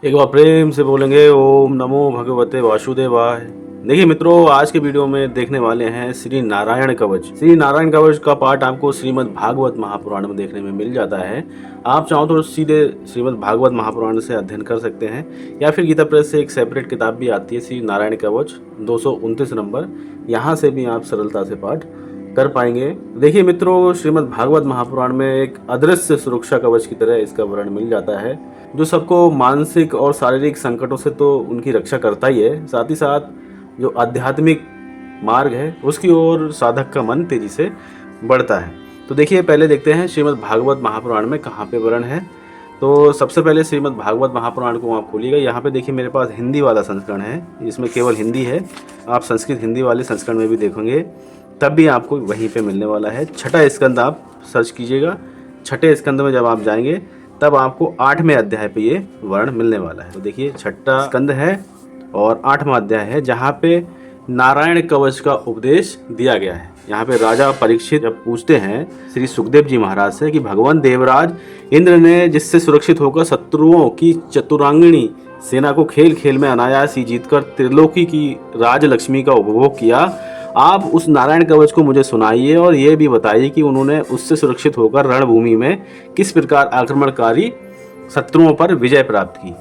एक बार प्रेम से बोलेंगे ओम नमो भगवते वासुदेवाय। देखिए मित्रों, आज के वीडियो में देखने वाले हैं श्री नारायण कवच। श्री नारायण कवच का पाठ आपको श्रीमद् भागवत महापुराण में देखने में मिल जाता है। आप चाहो तो सीधे श्रीमद् भागवत महापुराण से अध्ययन कर सकते हैं, या फिर गीता प्रेस से एक सेपरेट किताब भी आती है, श्री नारायण कवच 229 नंबर। यहाँ से भी आप सरलता से पाठ कर पाएंगे। देखिए मित्रों, श्रीमद् भागवत महापुराण में एक अदृश्य सुरक्षा कवच की तरह इसका वर्णन मिल जाता है, जो सबको मानसिक और शारीरिक संकटों से तो उनकी रक्षा करता ही है, साथ ही साथ जो आध्यात्मिक मार्ग है उसकी ओर साधक का मन तेजी से बढ़ता है। तो देखिए, पहले देखते हैं श्रीमद् भागवत महापुराण में कहाँ पे वर्णन है। तो सबसे पहले श्रीमद् भागवत महापुराण को आप खोलिएगा। यहाँ पे देखिए मेरे पास हिंदी वाला संस्करण है, इसमें केवल हिंदी है। आप संस्कृत हिंदी वाले संस्करण में भी देखोगे तब भी आपको वहीं पे मिलने वाला है। छठा स्कंद आप सर्च कीजिएगा। छठे स्कंद में जब आप जाएंगे तब आपको 8वें अध्याय पे ये वर्ण मिलने वाला है। तो देखिए, छठा स्कंद है और 8वां अध्याय है, जहाँ पे नारायण कवच का उपदेश दिया गया है। यहाँ पे राजा परीक्षित जब पूछते हैं श्री सुखदेव जी महाराज से कि भगवान देवराज इंद्र ने जिससे सुरक्षित होकर शत्रुओं की चतुरांगिणी सेना को खेल खेल में अनायास ही जीतकर त्रिलोकी की राजलक्ष्मी का उपभोग किया, आप उस नारायण कवच को मुझे सुनाइए और ये भी बताइए कि उन्होंने उससे सुरक्षित होकर रणभूमि में किस प्रकार आक्रमणकारी शत्रुओं पर विजय प्राप्त की।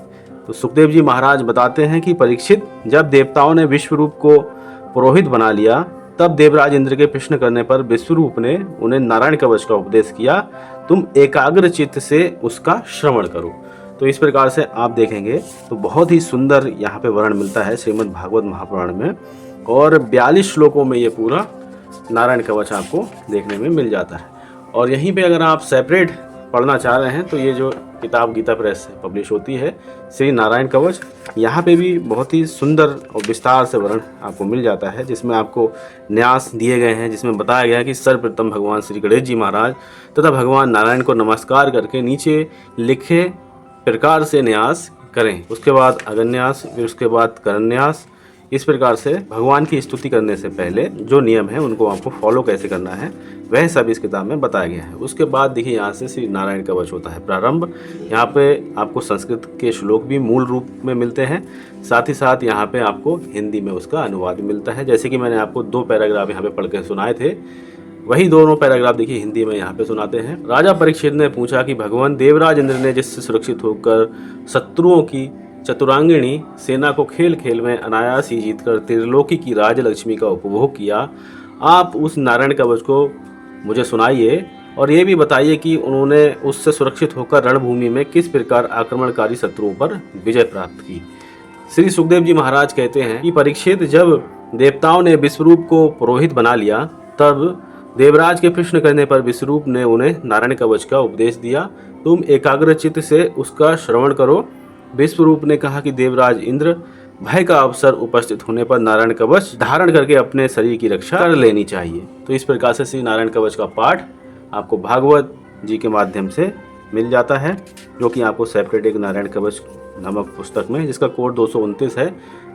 तो सुखदेव जी महाराज बताते हैं कि परीक्षित, जब देवताओं ने विश्वरूप को पुरोहित बना लिया तब देवराज इंद्र के प्रश्न करने पर विश्वरूप ने उन्हें नारायण कवच का उपदेश किया, तुम एकाग्र चित्त से उसका श्रवण करो। तो इस प्रकार से आप देखेंगे तो बहुत ही सुंदर यहाँ पे वर्णन मिलता है श्रीमद् भागवत महापुराण में, और 42 श्लोकों में ये पूरा नारायण कवच आपको देखने में मिल जाता है। और यहीं पे अगर आप सेपरेट पढ़ना चाह रहे हैं तो ये जो किताब गीता प्रेस से पब्लिश होती है श्री नारायण कवच, यहाँ पे भी बहुत ही सुंदर और विस्तार से वर्णन आपको मिल जाता है, जिसमें आपको न्यास दिए गए हैं, जिसमें बताया गया है कि सर्वप्रथम भगवान श्री गणेश जी महाराज तथा भगवान नारायण को नमस्कार करके नीचे लिखे प्रकार से न्यास करें, उसके बाद अगन्यास, फिर उसके बाद करन्यास। इस प्रकार से भगवान की स्तुति करने से पहले जो नियम है उनको आपको फॉलो कैसे करना है वह सब इस किताब में बताया गया है। उसके बाद देखिए, यहाँ से श्री नारायण कवच होता है प्रारंभ। यहाँ पे आपको संस्कृत के श्लोक भी मूल रूप में मिलते हैं, साथ ही साथ यहाँ पे आपको हिंदी में उसका अनुवाद भी मिलता है। जैसे कि मैंने आपको 2 पैराग्राफ यहाँ पे पढ़ के सुनाए थे, वही दोनों पैराग्राफ देखिए हिंदी में यहाँ पे सुनाते हैं। राजा परीक्षित ने पूछा कि भगवान देवराज इंद्र ने जिससे सुरक्षित होकर शत्रुओं की चतुरांगिणी सेना को खेल खेल में अनायास ही जीतकर त्रिलोकी की राजलक्ष्मी का उपभोग किया, आप उस नारायण कवच को मुझे सुनाइए और ये भी बताइए कि उन्होंने उससे सुरक्षित होकर रणभूमि में किस प्रकार आक्रमणकारी शत्रुओं पर विजय प्राप्त की। श्री सुखदेव जी महाराज कहते हैं कि परीक्षित, जब देवताओं ने विश्वरूप को पुरोहित बना लिया तब देवराज के प्रश्न करने पर विश्वरूप ने उन्हें नारायण कवच का उपदेश दिया, तुम एकाग्र चित्त से उसका श्रवण करो। विश्वरूप ने कहा कि देवराज इंद्र, भय का अवसर उपस्थित होने पर नारायण कवच धारण करके अपने शरीर की रक्षा कर लेनी चाहिए। तो इस प्रकार से श्री नारायण कवच का पाठ आपको भागवत जी के माध्यम से मिल जाता है, जो कि आपको सेपरेट एक नारायण कवच नामक पुस्तक में, जिसका कोड 229 है,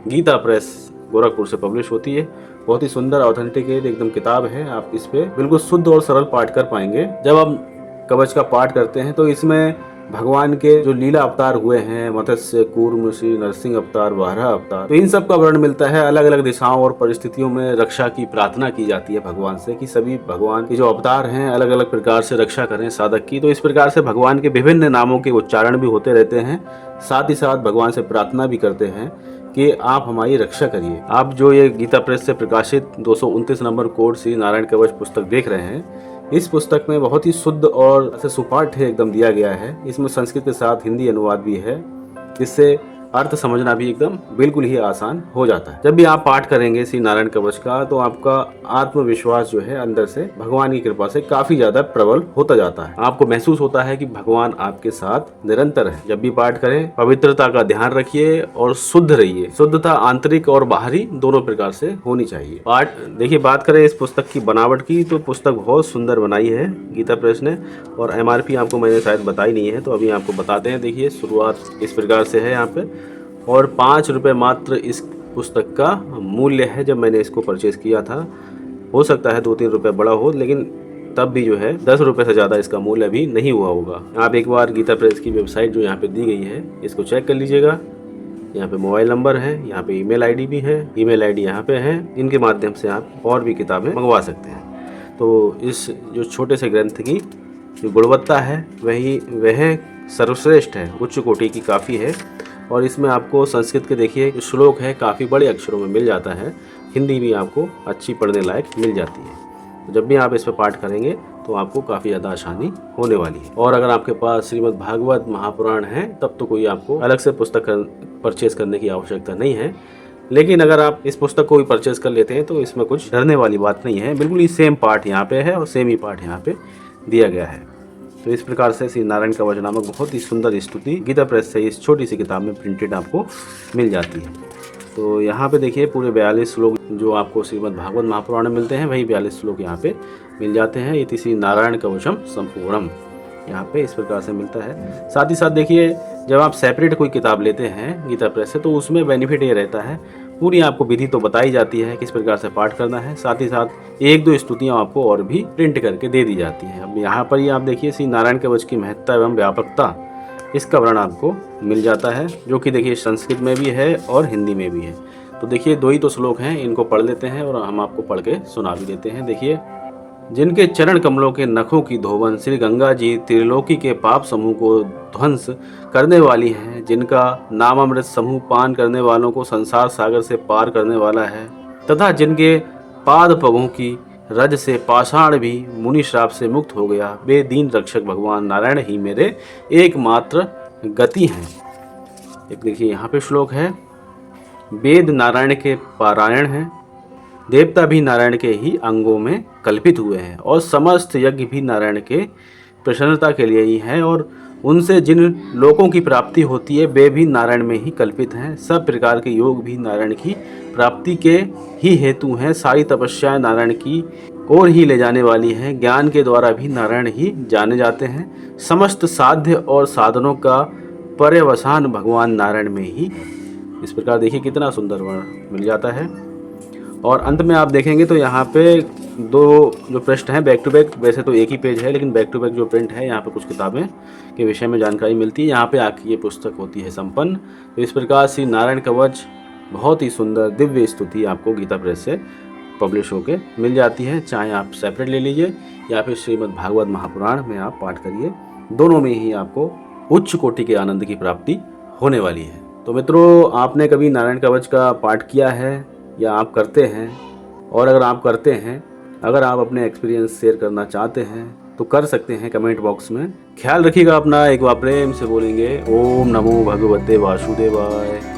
गीता प्रेस गोरखपुर से पब्लिश होती है। बहुत ही सुंदर ऑथेंटिकेट एकदम किताब है। आप इस पे बिल्कुल शुद्ध और सरल पाठ कर पाएंगे। जब आप कवच का पाठ करते हैं तो इसमें भगवान के जो लीला अवतार हुए हैं, मत्स्य, कूर्म, श्री नरसिंह अवतार, वाराह अवतार, तो इन सब का वर्णन मिलता है। अलग अलग दिशाओं और परिस्थितियों में रक्षा की प्रार्थना की जाती है भगवान से कि सभी भगवान के जो अवतार हैं अलग अलग प्रकार से रक्षा करें साधक की। तो इस प्रकार से भगवान के विभिन्न नामों के उच्चारण भी होते रहते हैं, साथ ही साथ भगवान से प्रार्थना भी करते हैं कि आप हमारी रक्षा करिए। आप जो ये गीता प्रेस से प्रकाशित 229 नंबर कोड श्री नारायण कवच पुस्तक देख रहे हैं, इस पुस्तक में बहुत ही शुद्ध और सुपाठ एकदम दिया गया है। इसमें संस्कृत के साथ हिंदी अनुवाद भी है, जिससे अर्थ समझना भी एकदम बिल्कुल ही आसान हो जाता है। जब भी आप पाठ करेंगे श्री नारायण कवच का तो आपका आत्मविश्वास जो है अंदर से भगवान की कृपा से काफी ज्यादा प्रबल होता जाता है। आपको महसूस होता है कि भगवान आपके साथ निरंतर है। जब भी पाठ करें पवित्रता का ध्यान रखिए और शुद्ध रहिए। शुद्धता आंतरिक और बाहरी दोनों प्रकार से होनी चाहिए। पाठ देखिए, बात करें इस पुस्तक की बनावट की तो पुस्तक बहुत सुंदर बनाई है गीता प्रेस ने, और MRP आपको मैंने शायद बताई नहीं है तो अभी आपको बताते हैं। देखिए, शुरुआत इस प्रकार से है यहाँ पे, और 5 रुपये मात्र इस पुस्तक का मूल्य है। जब मैंने इसको परचेज़ किया था, हो सकता है 2-3 रुपये बड़ा हो, लेकिन तब भी जो है 10 रुपये से ज़्यादा इसका मूल्य अभी नहीं हुआ होगा। आप एक बार गीता प्रेस की वेबसाइट जो यहाँ पे दी गई है इसको चेक कर लीजिएगा। यहाँ पे मोबाइल नंबर है, यहाँ पे ईमेल आईडी भी है, ईमेल आईडी यहाँ पे है। इनके माध्यम से आप और भी किताबें मंगवा सकते हैं। तो इस जो छोटे से ग्रंथ की जो गुणवत्ता है वह सर्वश्रेष्ठ है, उच्च कोटि की काफ़ी है। और इसमें आपको संस्कृत के देखिए श्लोक है काफ़ी बड़े अक्षरों में मिल जाता है। हिंदी भी आपको अच्छी पढ़ने लायक मिल जाती है। तो जब भी आप इस पर पाठ करेंगे तो आपको काफ़ी ज़्यादा आसानी होने वाली है। और अगर आपके पास श्रीमद् भागवत महापुराण है तब तो कोई आपको अलग से पुस्तक परचेज करने की आवश्यकता नहीं है। लेकिन अगर आप इस पुस्तक को भी परचेज कर लेते हैं तो इसमें कुछ डरने वाली बात नहीं है। बिल्कुल ही सेम पार्ट यहाँ पे है और सेम ही पार्ट यहाँ पे दिया गया है। तो इस प्रकार से श्री नारायण कवच नामक बहुत ही सुंदर स्तुति गीता प्रेस से इस छोटी सी किताब में प्रिंटेड आपको मिल जाती है। तो यहाँ पे देखिए पूरे 42 श्लोक जो आपको श्रीमद् भागवत महापुराण में मिलते हैं वही 42 श्लोक यहाँ पे मिल जाते हैं। इति श्री नारायण कवचम संपूर्णम यहाँ पे इस प्रकार से मिलता है। साथ ही साथ देखिए जब आप सेपरेट कोई किताब लेते हैं गीता प्रेस से तो उसमें बेनिफिट ये रहता है, पूरी आपको विधि तो बताई जाती है किस प्रकार से पाठ करना है। साथ ही साथ एक दो स्तुतियाँ आपको और भी प्रिंट करके दे दी जाती है। अब यहाँ पर ही आप देखिए श्री नारायण कवच की महत्ता एवं व्यापकता इसका वर्णन आपको मिल जाता है, जो कि देखिए संस्कृत में भी है और हिंदी में भी है। तो देखिए 2 ही तो श्लोक हैं, इनको पढ़ लेते हैं और हम आपको पढ़ के सुना भी देते हैं। देखिए, जिनके चरण कमलों के नखों की धोवन श्री गंगा जी त्रिलोकी के पाप समूह को ध्वंस करने वाली हैं, जिनका नामामृत समूह पान करने वालों को संसार सागर से पार करने वाला है, तथा जिनके पाद पगों की रज से पाषाण भी मुनि श्राप से मुक्त हो गया, वे दीन रक्षक भगवान नारायण ही मेरे एकमात्र गति हैं। एक देखिए यहाँ पे श्लोक है, वेद नारायण के पारायण हैं, देवता भी नारायण के ही अंगों में कल्पित हुए हैं और समस्त यज्ञ भी नारायण के प्रसन्नता के लिए ही है और उनसे जिन लोकों की प्राप्ति होती है वे भी नारायण में ही कल्पित हैं। सब प्रकार के योग भी नारायण की प्राप्ति के ही हेतु हैं। सारी तपस्याएं नारायण की ओर ही ले जाने वाली हैं। ज्ञान के द्वारा भी नारायण ही जाने जाते हैं। समस्त साध्य और साधनों का पर्यवसान भगवान नारायण में ही। इस प्रकार देखिए कितना सुंदर वर्ण मिल जाता है। और अंत में आप देखेंगे तो यहाँ पे 2 जो पृष्ठ हैं बैक टू बैक, वैसे तो एक ही पेज है लेकिन बैक टू बैक जो प्रिंट है यहाँ पे कुछ किताबें के विषय में जानकारी मिलती है। यहाँ पे आके ये पुस्तक होती है संपन्न। तो इस प्रकार श्री नारायण कवच बहुत ही सुंदर दिव्य स्तुति आपको गीता प्रेस से पब्लिश होके मिल जाती है। चाहे आप सेपरेट ले लीजिए या फिर श्रीमद् भागवत महापुराण में आप पाठ करिए, दोनों में ही आपको उच्च कोटि के आनंद की प्राप्ति होने वाली है। तो मित्रों, आपने कभी नारायण कवच का पाठ किया है या आप करते हैं? और अगर आप करते हैं, अगर आप अपने एक्सपीरियंस शेयर करना चाहते हैं तो कर सकते हैं कमेंट बॉक्स में। ख्याल रखिएगा अपना, एक बार प्रेम से बोलेंगे ओम नमो भगवते वासुदेवाय।